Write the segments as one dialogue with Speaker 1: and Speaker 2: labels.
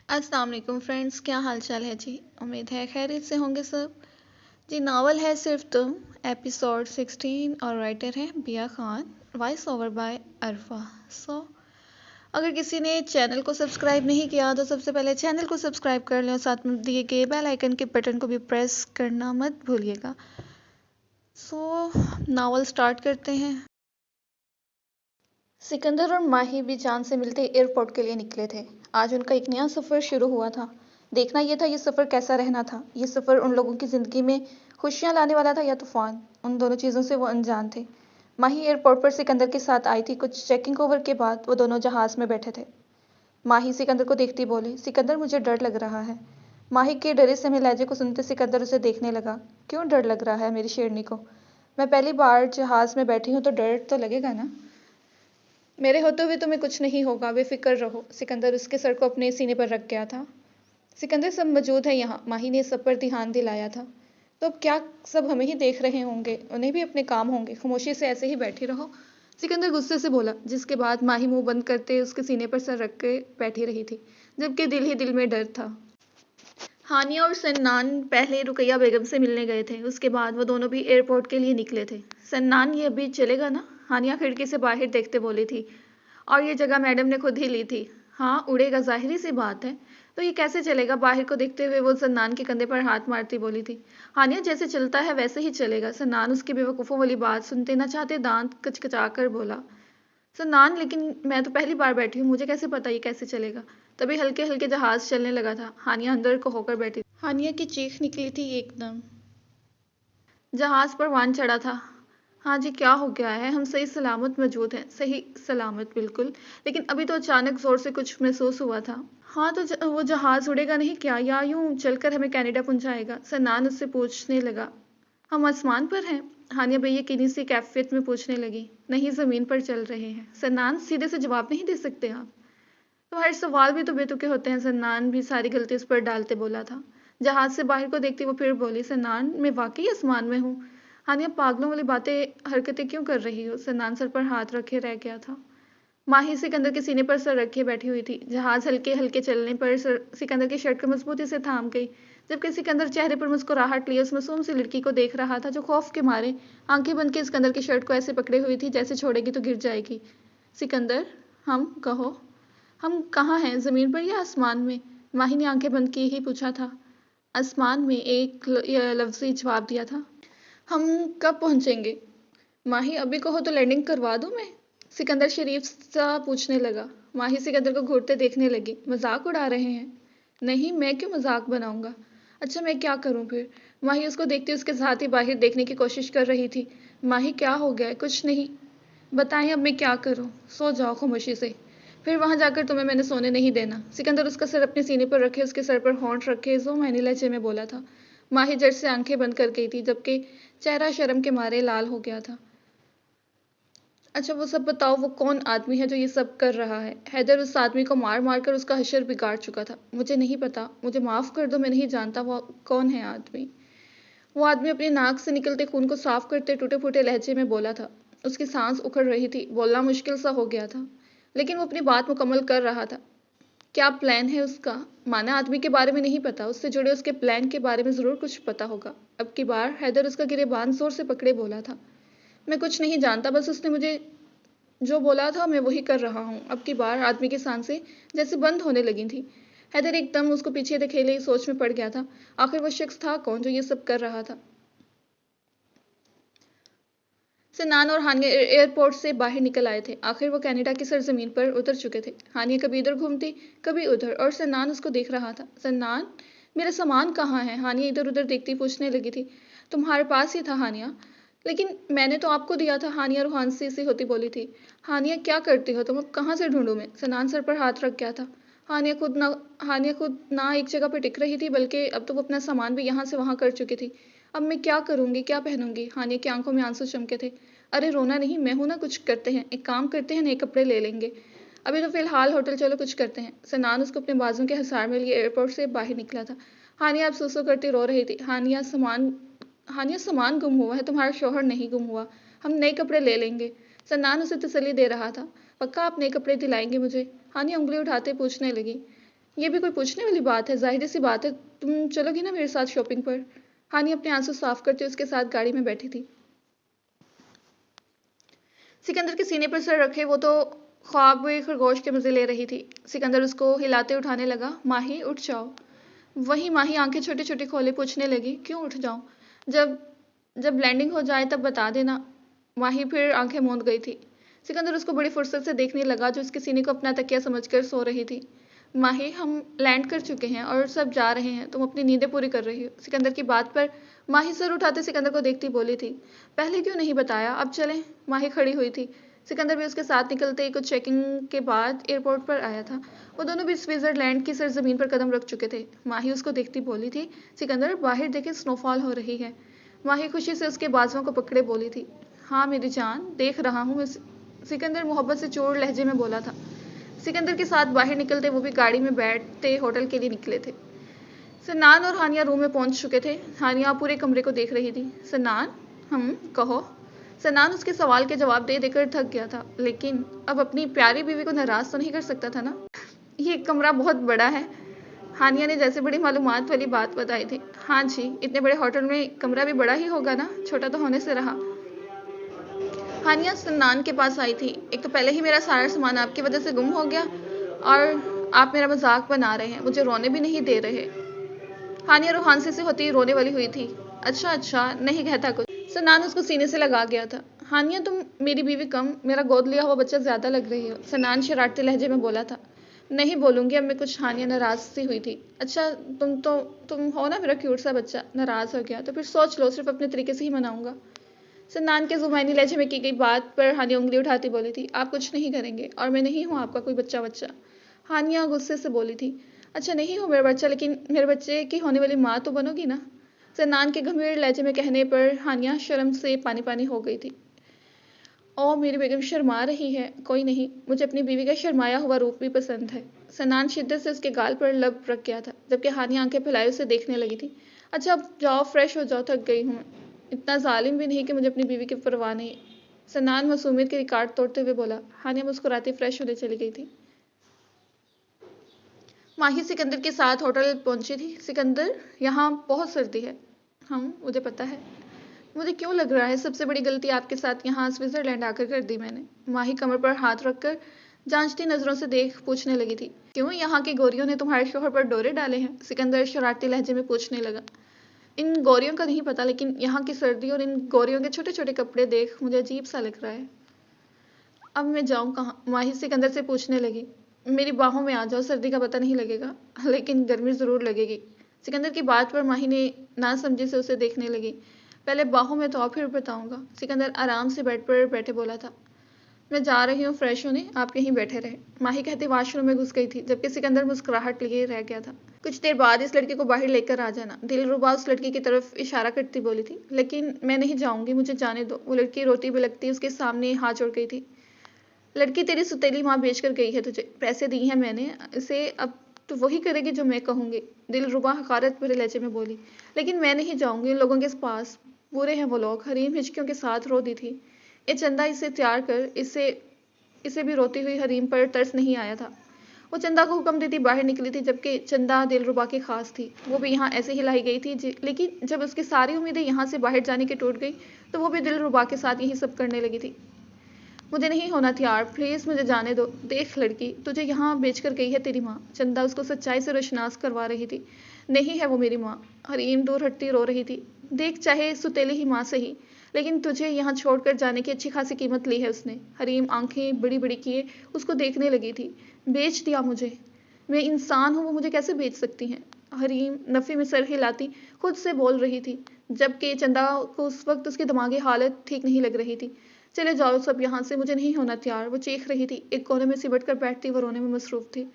Speaker 1: अस्सलाम वालेकुम फ्रेंड्स, क्या हाल चाल है जी। उम्मीद है खैरियत से होंगे सब जी। नावल है सिर्फ तुम, एपिसोड 16 और राइटर है बिया खान, वॉइस ओवर बाय अरफा। अगर किसी ने चैनल को सब्सक्राइब नहीं किया तो सबसे पहले चैनल को सब्सक्राइब कर लें और साथ में दिए गए बेल आइकन के बटन को भी प्रेस करना मत भूलिएगा। नावल स्टार्ट करते हैं। सिकंदर और माही भी जान से मिलते एयरपोर्ट के लिए निकले थे। आज उनका एक नया सफ़र शुरू हुआ था। देखना यह था ये सफ़र कैसा रहना था। ये सफ़र उन लोगों की ज़िंदगी में खुशियाँ लाने वाला था या तूफान। उन दोनों चीज़ों से वो अनजान थे। माही एयरपोर्ट पर सिकंदर के साथ आई थी। कुछ चेकिंग ओवर के बाद वो दोनों जहाज़ में बैठे थे। माही सिकंदर को देखती बोली, सिकंदर मुझे डर लग रहा है। माही के डरे से में लहजे को सुनते सिकंदर उसे देखने लगा। क्यों डर लग रहा है मेरी शेरनी को? मैं पहली बार जहाज़ में बैठी हूँ तो डर तो लगेगा ना। मेरे होते हुए तुम्हें कुछ नहीं होगा, बेफिक्र रहो। सिकंदर उसके सर को अपने सीने पर रख गया था। सिकंदर सब मौजूद है यहाँ, माही ने सब पर ध्यान दिलाया था। तो अब क्या सब हमें ही देख रहे होंगे? उन्हें भी अपने काम होंगे। खामोशी से ऐसे ही बैठी रहो, सिकंदर गुस्से से बोला, जिसके बाद माही मुंह बंद करते उसके सीने पर सर रख के बैठी रही थी, जबकि दिल ही दिल में डर था। हानिया और सन्नान पहले रुकैया बेगम से मिलने गए थे। उसके बाद वो दोनों भी एयरपोर्ट के लिए निकले थे। सन्नान, ये अभी चलेगा ना? हानिया खिड़की से बाहर देखते बोली थी। और ये जगह मैडम ने खुद ही ली थी। हाँ उड़ेगा, जाहिर सी बात है। तो ये कैसे चलेगा? बाहर को देखते हुए वो सन्नान के कंधे पर हाथ मारती बोली थी। हानिया, जैसे चलता है वैसे ही चलेगा। सन्नान उसकी बेवकूफ़ों वाली बात सुनते न चाहते दांत कचकचा कर बोला। सन्नान, लेकिन मैं तो पहली बार बैठी हूँ, मुझे कैसे पता ये कैसे चलेगा? तभी हल्के हल्के जहाज चलने लगा था। हानिया अंदर को होकर बैठी। हानिया की चीख निकली थी एकदम। जहाज पर वान चढ़ा था। हाँ जी, क्या हो गया है? हम सही सलामत मौजूद हैं। सही सलामत, बिल्कुल। लेकिन अभी तो अचानक जोर से कुछ महसूस हुआ था। हाँ तो वो जहाज उड़ेगा नहीं क्या, या यूं चलकर हमें कनाडा पहुंचाएगा? सन्नान उससे पूछने लगा। हम आसमान पर हैं? हानिया बेयकीनी सी कैफियत में पूछने लगी। नहीं, ज़मीन पर चल रहे हैं। सन्नान, सीधे से जवाब नहीं दे सकते आप? तो हर सवाल भी तो बेतुके होते हैं। सन्नान भी सारी गलती उस पर डालते बोला था। जहाज से बाहर को देखती वो फिर बोली, सन्नान, मैं वाकई आसमान में हूँ। हानिया, पागलों वाली बातें हरकतें क्यों कर रही हो? सन्नान सर पर हाथ रखे रह गया था। माही सिकंदर के सीने पर सर रखे बैठी हुई थी। जहाज हल्के हल्के चलने पर सिकंदर की शर्ट को मजबूती से थाम गई, जबकि सिकंदर चेहरे पर मुस्कुराहट लिए उस मासूम सी लड़की को देख रहा था जो खौफ के मारे आंखें बंद के सिकंदर की शर्ट को ऐसे पकड़े हुई थी जैसे छोड़ेगी तो गिर जाएगी। सिकंदर, हम कहो, हम कहाँ हैं, ज़मीन पर या आसमान में? माही ने आंखें बंद किए ही पूछा था। आसमान में, एक लफ्ज़ी जवाब दिया था। हम कब पहुँचेंगे? माही, अभी कहो तो लैंडिंग करवा दूँ मैं? सिकंदर शरीफ सा पूछने लगा। माही सिकंदर को घूरते देखने लगी। मजाक उड़ा रहे हैं? नहीं, मैं क्यों मजाक बनाऊंगा? अच्छा, मैं क्या करूं फिर? माही उसको देखती उसके साथ ही बाहर देखने की कोशिश कर रही थी। माही, क्या हो गया है? कुछ नहीं। बताएं अब मैं क्या करूं? सो जाओ खामोशी से, फिर वहां जाकर तुम्हें मैंने सोने नहीं देना। सिकंदर उसका सर अपने सीने पर रखे उसके सर पर होंठ रखे जो मैंने लहजे में बोला था। माही जड़ से आंखें बंद कर गई थी, जबकि चेहरा शर्म के मारे लाल हो गया था। अच्छा वो सब बताओ, वो कौन आदमी है जो ये सब कर रहा है? हैदर उस आदमी को मार मार कर उसका हशर बिगाड़ चुका था। मुझे नहीं पता, मुझे माफ़ कर दो, मैं नहीं जानता वो कौन है आदमी। वो आदमी अपनी नाक से निकलते खून को साफ करते टूटे फूटे लहजे में बोला था। उसकी सांस उखड़ रही थी, बोलना मुश्किल सा हो गया था, लेकिन वो अपनी बात मुकम्मल कर रहा था। क्या प्लान है उसका? माना आदमी के बारे में नहीं पता, उससे जुड़े उसके प्लान के बारे में ज़रूर कुछ पता होगा। अब की बार हैदर उसका गिरेबान जोर से पकड़े बोला था। मैं कुछ नहीं जानता, बस उसने मुझे जो बोला था मैं वही कर रहा हूँ। अब की बार आदमी की सांसें जैसे बंद होने लगी थी। हैदर एकदम उसको पीछे धकेले सोच में पड़ गया था। आखिर वो शख्स था कौन जो ये सब कर रहा था? सन्नान और हानिया एयरपोर्ट से बाहर निकल आए थे। आखिर वो कनाडा की सरजमीन पर उतर चुके थे। हानिया कभी इधर घूमती कभी उधर, और सन्नान उसको देख रहा था। सन्नान, मेरा सामान कहाँ है? हानिया इधर उधर देखती पूछने लगी थी। तुम्हारे पास ही था हानिया। लेकिन मैंने तो आपको दिया था, हानिया रूहानसी सी होती बोली थी। हानिया, क्या करती हो तुम? अब कहाँ से ढूंढूं मैं? सन्नान सर पर हाथ रख गया था। हानिया खुद ना एक जगह पर टिक रही थी, बल्कि अब तो वो अपना सामान भी यहाँ से वहाँ कर चुकी थी। अब मैं क्या करूंगी, क्या पहनूंगी? हानिया की आंखों में आंसू चमके थे। अरे रोना नहीं, मैं हूं ना, कुछ करते हैं, एक काम करते हैं, नए कपड़े ले लेंगे। अभी तो फिलहाल होटल चलो, कुछ करते हैं। सनान उसको अपने बाजू के हसार में लिए एयरपोर्ट से बाहर निकला था। हानिया अब सुसु करती रो रही थी। हानिया, सामान गुम हुआ है, तुम्हारा शौहर नहीं गुम हुआ। हम नए कपड़े ले लेंगे। सन्नान उसे तसल्ली दे रहा था। पक्का आप नए कपड़े दिलाएंगे मुझे? हानिया उंगली उठाते पूछने लगी। ये भी कोई पूछने वाली बात है, ज़ाहिर सी बात है। तुम चलोगी ना मेरे साथ शॉपिंग पर? हानि अपने आंसू साफ करते उसके साथ गाड़ी में बैठी थी। सिकंदर के सीने पर सर रखे वो तो ख्वाब हुए खरगोश के मजे ले रही थी। सिकंदर उसको हिलाते उठाने लगा। माही उठ जाओ। वही माही आंखें छोटी छोटी खोले पूछने लगी, क्यों उठ जाऊं? जब जब लैंडिंग हो जाए तब बता देना। माही फिर आंखें मूंद गई थी। सिकंदर उसको बड़ी फुर्सत से देखने लगा जो उसके सीने को अपना तकिया समझकर सो रही थी। माही, हम लैंड कर चुके हैं और सब जा रहे हैं, तुम अपनी नींदें पूरी कर रही हो। सिकंदर की बात पर माही सर उठाते सिकंदर को देखती बोली थी, पहले क्यों नहीं बताया, अब चलें। माही खड़ी हुई थी। सिकंदर भी उसके साथ निकलते ही कुछ चेकिंग के बाद एयरपोर्ट पर आया था। वो दोनों भी स्विट्जरलैंड की सरजमीन पर कदम रख चुके थे। माही उसको देखती बोली थी, सिकंदर बाहर देखे स्नोफॉल हो रही है। माही खुशी से उसके बाजुओं को पकड़े बोली थी, हाँ मेरी जान, देख रहा हूँ मैं। सिकंदर मोहब्बत से चोर लहजे में बोला था। सिकंदर के साथ बाहर निकलते वो भी गाड़ी में बैठते होटल के लिए निकले थे। सन्नान और हानिया रूम में पहुंच चुके थे। हानिया पूरे कमरे को देख रही थी। सन्नान, हम कहो। सन्नान उसके सवाल के जवाब दे देकर थक गया था, लेकिन अब अपनी प्यारी बीवी को नाराज तो नहीं कर सकता था ना। ये कमरा बहुत बड़ा है। हानिया ने जैसे बड़ी मालूमात वाली बात बताई थी। हाँ जी, इतने बड़े होटल में कमरा भी बड़ा ही होगा ना, छोटा तो होने से रहा। हानिया सन्नान के पास आई थी। एक तो पहले ही मेरा सारा सामान आपकी वजह से गुम हो गया और आप मेरा मजाक बना रहे हैं, मुझे रोने भी नहीं दे रहे। हानिया रूहानसी से होती रोने वाली हुई थी। अच्छा अच्छा, नहीं कहता कुछ। सन्नान उसको सीने से लगा गया था। हानिया, तुम मेरी बीवी कम, मेरा गोद लिया हुआ बच्चा ज्यादा लग रही हो। सन्नान शरारती लहजे में बोला था। नहीं बोलूंगी अब मैं कुछ। हानिया नाराज सी हुई थी। अच्छा, तुम हो ना मेरा क्यूट सा बच्चा। नाराज हो गया तो फिर सोच लो, सिर्फ अपने तरीके से ही मनाऊंगा। सन्नान के जुबानी लहजे में की गई बात पर हानिया उंगली उठाती बोली थी, आप कुछ नहीं करेंगे और मैं नहीं हूँ आपका कोई बच्चा बच्चा। हानिया गुस्से से बोली थी, अच्छा नहीं हो मेरा बच्चा, लेकिन मेरे बच्चे की होने वाली माँ तो बनोगी ना। सन्नान के गंभीर लहजे में कहने पर हानिया शर्म से पानी पानी हो गई थी। ओ मेरी बेगम शर्मा रही है। कोई नहीं, मुझे अपनी बीवी का शर्माया हुआ रूप भी पसंद है। सन्नान शिद्दत से उसके गाल पर लब रख गया था, जबकि हानिया आंखें फैलाए उसे देखने लगी थी। अच्छा अब जाओ, फ्रेश हो जाओ, थक गई हूँ। इतना जालिम भी नहीं कि मुझे अपनी बीवी की परवाह नहीं। सन्नान मासूमियत के रिकॉर्ड तोड़ते हुए बोला। हानिया मुस्कुराती फ्रेश होने चली गई थी। माही सिकंदर के साथ होटल पहुंची थी। सिकंदर, यहाँ बहुत सर्दी है। हम, मुझे पता है। मुझे क्यों लग रहा है सबसे बड़ी गलती आपके साथ यहाँ स्विट्जरलैंड आकर कर दी मैंने। माही कमर पर हाथ रखकर जांचती नजरों से देख पूछने लगी थी, क्यों यहाँ की गोरियों ने तुम्हारे शोहर पर डोरे डाले हैं? सिकंदर शरारती लहजे में पूछने लगा। इन गोरियों का नहीं पता, लेकिन यहाँ की सर्दी और इन गोरियों के छोटे छोटे कपड़े देख मुझे अजीब सा लग रहा है। अब मैं जाऊँ कहाँ? माही सिकंदर से पूछने लगी। मेरी बाहों में आ जाओ, सर्दी का पता नहीं लगेगा, लेकिन गर्मी जरूर लगेगी। सिकंदर की बात पर माही ने ना समझी से उसे देखने लगी। पहले बाहों में तो फिर बताऊंगा। सिकंदर आराम से बेड पर बैठे बोला था। मैं जा रही हूँ फ्रेश होने, आप यहीं बैठे रहे। माही कहते वॉशरूम में घुस गई थी, जबकि सिकंदर मुस्कुराहट लिए रह गया था। कुछ देर बाद इस लड़के को बाहर लेकर आ जाना। दिलरुबा उस लड़की की तरफ इशारा करती बोली थी। लेकिन मैं नहीं जाऊंगी, मुझे जाने दो। वो लड़की रोती बिलखती उसके सामने हाथ जोड़ गई थी। लड़की, तेरी सुतीली माँ बेच कर गई है तुझे, पैसे दिए हैं मैंने इसे, अब तो वही करेगी जो मैं कहूँगी। दिलरुबा हकारत भरे लहजे में बोली। लेकिन मैं नहीं जाऊंगी उन लोगों के पास, बुरे हैं वो लोग। हरीम हिचकियों के साथ रो दी थी। ये चंदा इसे तैयार कर, इसे भी रोती हुई हरीम पर तरस नहीं आया था। वो चंदा को हुक्म देती बाहर निकली थी, जबकि चंदा दिलरुबा की खास थी। वो भी यहाँ ऐसे ही लाई गई थी, लेकिन जब उसकी सारी उम्मीदें यहाँ से बाहर जाने की टूट गई तो वो भी दिलरुबा के साथ यही सब करने लगी थी। मुझे नहीं होना थी यार, प्लीज मुझे जाने दो। देख लड़की, तुझे यहाँ बेचकर गई है तेरी माँ। चंदा उसको सच्चाई से रोशनास करवा रही थी। नहीं है वो मेरी माँ। हरीम दूर हटती रो रही थी। देख, चाहे सुतेली ही माँ सही, लेकिन तुझे यहाँ छोड़कर जाने की अच्छी खासी कीमत ली है उसने। हरीम आंखें बड़ी बड़ी किए उसको देखने लगी थी। बेच दिया मुझे? मैं इंसान हूँ, वो मुझे कैसे बेच सकती हैं? हरीम नफी में सर हिलाती खुद से बोल रही थी, जबकि चंदा को उस वक्त उसकी दिमागी हालत ठीक नहीं लग रही थी। चले जाओ सब यहाँ से, मुझे नहीं होना तैयार। वो चीख रही थी। एक कोने में सिमट कर बैठती वो रोने में मसरूफ थी।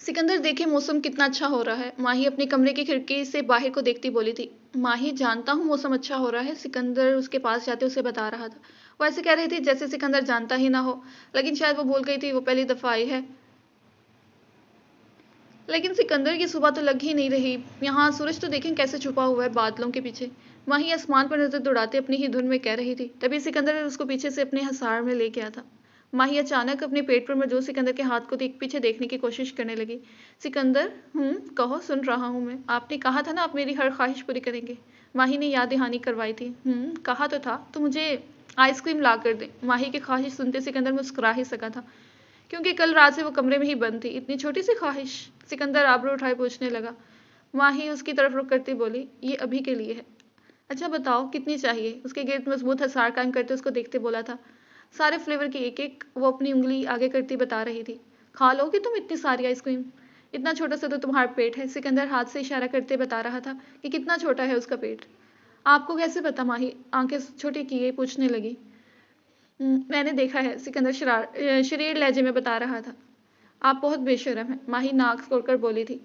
Speaker 1: सिकंदर, देखे मौसम कितना अच्छा हो रहा है। माही अपने कमरे की खिड़की से बाहर को देखती बोली थी। माही, जानता हूँ मौसम अच्छा हो रहा है। सिकंदर उसके पास जाते उसे बता रहा था। वो ऐसे कह रही थी जैसे सिकंदर जानता ही ना हो, लेकिन शायद वो भूल गई थी वो पहली दफा आई है। लेकिन सिकंदर की सुबह तो लग ही नहीं रही। यहाँ सूरज तो देखें कैसे छुपा हुआ है बादलों के पीछे। माही आसमान पर नजर दौड़ाते अपनी ही धुन में कह रही थी। तभी सिकंदर उसको पीछे से अपने हसार में ले गया था। माही अचानक अपने पेट पर मौजूद सिकंदर के हाथ को देख पीछे देखने की कोशिश करने लगी। सिकंदर, कहो, सुन रहा हूँ मैं। आपने कहा था ना आप मेरी हर ख्वाहिश पूरी करेंगे। माही ने याद दहानी करवाई थी। कहा तो था, तो मुझे आइसक्रीम ला कर दे। माही की ख्वाहिश सुनते सिकंदर मुस्कुरा ही सका था, क्योंकि कल रात से वो कमरे में ही बंद थी। इतनी छोटी सी ख्वाहिश? सिकंदर आबरू उठाए पूछने लगा। माही उसकी तरफ रुक करती बोली, ये अभी के लिए है। अच्छा बताओ कितनी चाहिए? उसके गिर्द मजबूत हसार कायम करते उसको देखते बोला था। सारे फ्लेवर की एक एक वो अपनी उंगली आगे करती बता रही थी। खा लोगी तुम इतनी सारी आइसक्रीम? इतना छोटा सा तो तुम्हारा पेट है। सिकंदर हाथ से इशारा करते बता रहा था कि कितना छोटा है उसका पेट। आपको कैसे पता? माही आंखें छोटी किए पूछने लगी। मैंने देखा है, सिकंदर शरीर लहजे में बता रहा था। आप बहुत बेशर्म हैं, माही नाक खोलकर बोली थी।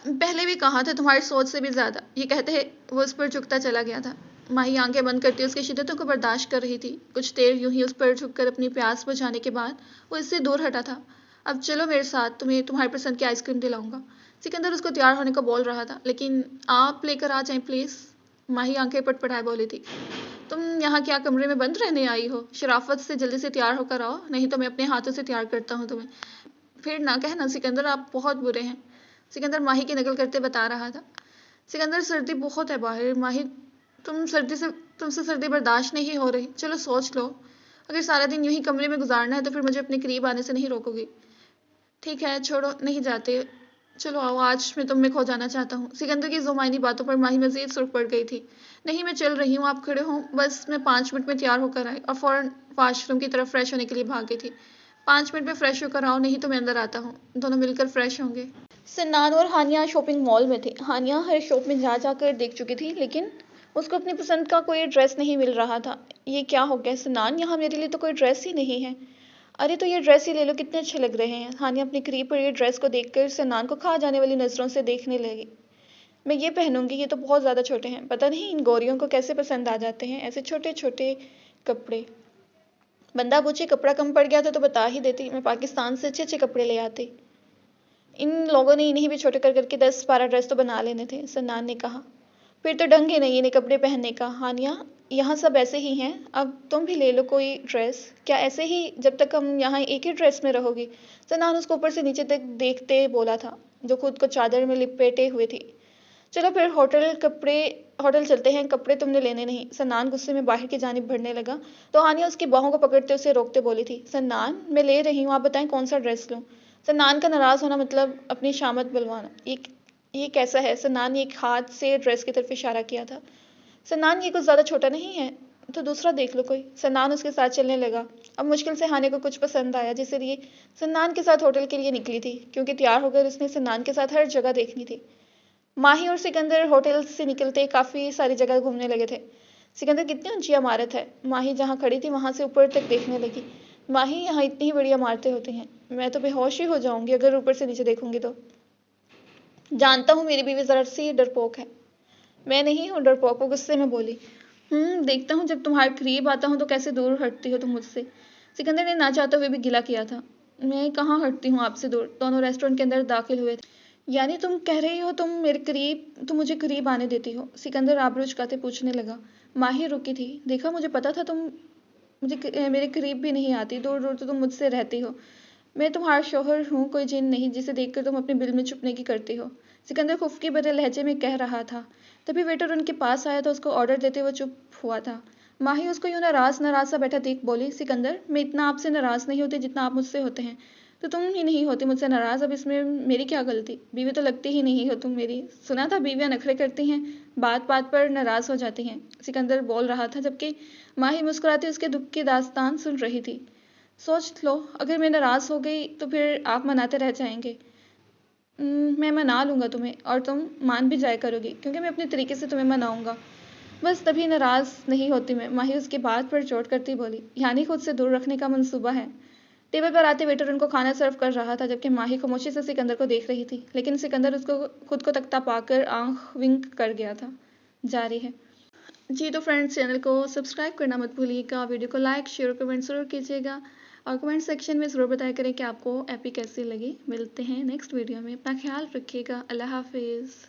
Speaker 1: पहले भी कहा था, तुम्हारी सोच से भी ज्यादा। ये कहते वो उस पर झुकता चला गया था। माही आंखें बंद करती उसकी शिद्दतों को बर्दाश्त कर रही थी। कुछ देर यूं ही उस पर झुककर अपनी प्यास बुझाने के बाद वो इससे दूर हटा था। अब चलो मेरे साथ, तुम्हें तुम्हारी पसंद की आइसक्रीम दिलाऊंगा। सिकंदर उसको तैयार होने को बोल रहा था, लेकिन आप लेकर आ जाएं प्लीज। माही आंखें पटपटाए बोली थी। तुम यहाँ क्या कमरे में बंद रहने आई हो? शराफत से जल्दी से तैयार होकर आओ, नहीं तो मैं अपने हाथों से तैयार करता हूँ तुम्हें। फिर ना कहना सिकंदर, आप बहुत बुरे हैं। सिकंदर माही की नकल करते बता रहा था। सिकंदर, सर्दी बहुत है बाहर। माही, तुमसे सर्दी बर्दाश्त नहीं हो रही। चलो सोच लो, अगर सारा दिन यूं ही कमरे में गुजारना है तो फिर मुझे अपने करीब आने से नहीं रोकोगी। ठीक है, छोड़ो, नहीं जाते। चलो आओ, आज मैं तुम में खो जाना चाहता हूँ। सिकंदर की जुमानी बातों पर माही मजीद सुर्ख पड़ गई थी। नहीं, मैं चल रही हूँ, आप खड़े हो। बस मैं 5 मिनट में तैयार होकर आई और फौरन वॉशरूम की तरफ फ्रेश होने के लिए भाग गई थी। 5 मिनट में फ्रेश होकर आओ, नहीं तो मैं अंदर आता हूँ। दोनों मिलकर फ्रेश होंगे। सन्नान और हानिया शॉपिंग मॉल में थे। हानिया हर शॉप में जा जाकर देख चुकी थी, लेकिन उसको अपनी पसंद का कोई ड्रेस नहीं मिल रहा था। ये क्या हो गया सन्नान, यहाँ मेरे लिए तो कोई ड्रेस ही नहीं है। अरे तो ये ड्रेस ही ले लो, कितने अच्छे लग रहे हैं। हानिया अपनी करीब पर ये ड्रेस को देखकर सन्नान को खा जाने वाली नजरों से देखने लगी। मैं ये पहनूंगी, ये तो बहुत ज़्यादा छोटे हैं। पता नहीं इन गोरियों को कैसे पसंद आ जाते हैं ऐसे छोटे छोटे कपड़े। बंदा पूछे कपड़ा कम पड़ गया था तो बता ही देती, मैं पाकिस्तान से अच्छे अच्छे कपड़े ले आती। इन लोगों ने इन्हीं भी छोटे कर करके 10-12 ड्रेस तो बना लेने थे, सन्नान ने कहा। फिर तो ढंग ही नहीं इन्हें कपड़े पहनने का। हानिया, यहाँ सब ऐसे ही हैं, अब तुम भी ले लो कोई ड्रेस। क्या ऐसे ही जब तक हम यहाँ एक ही ड्रेस में रहोगी? सन्नान उसको ऊपर से नीचे तक देखते बोला था, जो खुद को चादर में लिपेटे हुए थी। चलो फिर होटल चलते हैं, कपड़े तुमने लेने नहीं। सन्नान गुस्से में बाहर की जानिब बढ़ने लगा तो हानिया उसकी बाहों को पकड़ते उसे रोकते बोली थी, सन्नान, मैं ले रही हूँ, आप बताएं कौन सा ड्रेस लूँ? सन्नान का नाराज होना मतलब अपनी शामत बुलवाना। ये कैसा है? सन्नान ने एक हाथ से ड्रेस की तरफ इशारा किया था। सन्नान, ये कुछ ज्यादा छोटा नहीं है तो दूसरा देख लो कोई। सन्नान उसके साथ चलने लगा। अब मुश्किल से हानिया को कुछ पसंद आया, जिससे ये सन्नान के साथ होटल के लिए निकली थी, क्योंकि तैयार होकर उसने सन्नान के साथ हर जगह देखनी थी। माही और सिकंदर होटल से निकलते काफी सारी जगह घूमने लगे थे। सिकंदर, कितनी ऊंची इमारत है। माही जहाँ खड़ी थी वहां से ऊपर तक देखने लगी। माही, यहाँ इतनी ही बड़ी इमारतें होती हैं, मैं तो बेहोश ही हो जाऊंगी अगर ऊपर से नीचे देखूंगी तो। जानता हूँ मेरी बीवी जरा सी डरपोक है। मैं नहीं हूँ डरपोक, वो गुस्से में बोली। देखता हूँ जब तुम्हारे करीब आता हूँ तो कैसे दूर हटती हो तुम मुझसे। सिकंदर ने ना चाहते हुए भी गिला किया था। मैं कहाँ हटती हूँ आपसे दूर। दोनों रेस्टोरेंट के अंदर दाखिल हुए थे। यानी तुम कह रही हो तुम मुझे करीब आने देती हो? सिकंदर आबरू चुकाते पूछने लगा। माही रुकी थी। देखा, मुझे पता था तुम मेरे करीब भी नहीं आती। दूर दूर तो तुम मुझसे रहती हो। मैं तुम्हारा शौहर हूँ, कोई जिन नहीं जिसे देखकर तुम अपने बिल में छुपने की करती हो। सिकंदर खुफकी भरे लहजे में कह रहा था। तभी वेटर उनके पास आया तो उसको ऑर्डर देते हुए चुप हुआ था। माही उसको यूं नाराज नाराज सा बैठा देख बोली, सिकंदर, मैं इतना आपसे नाराज नहीं होती जितना आप मुझसे होते हैं। तो तुम ही नहीं होती मुझसे नाराज, अब इसमें मेरी क्या गलती? बीवी तो लगती ही नहीं हो तुम मेरी। सुना था बीवियां नखरे करती हैं, बात बात पर नाराज हो जाती हैं। सिकंदर बोल रहा था, जबकि माही मुस्कुराती उसके दुख की दास्तान सुन रही थी। सोच लो, अगर मैं नाराज हो गई तो फिर आप मनाते रह जाएंगे। मैं मना लूंगा तुम्हें और तुम मान भी जाया करोगी, क्योंकि मैं अपने तरीके से तुम्हें मनाऊंगा। बस तभी नाराज नहीं होती मैं। माही उसकी बात पर चोट करती बोली। यानी खुद से दूर रखने का मंसूबा है। टेबल पर आते वेटर उनको खाना सर्व कर रहा था, जबकि माही खामोशी से सिकंदर को देख रही थी, लेकिन सिकंदर उसको खुद को तख्ता पाकर आंख विंक कर गया था। जारी है। जी तो फ्रेंड्स, चैनल को सब्सक्राइब करना मत भूलिएगा, वीडियो को लाइक शेयर कमेंट जरूर कीजिएगा और कमेंट सेक्शन में ज़रूर बताया करें कि आपको एपी कैसी लगी। मिलते हैं नेक्स्ट वीडियो में, अपना ख्याल रखिएगा। अल्लाह हाफिज़।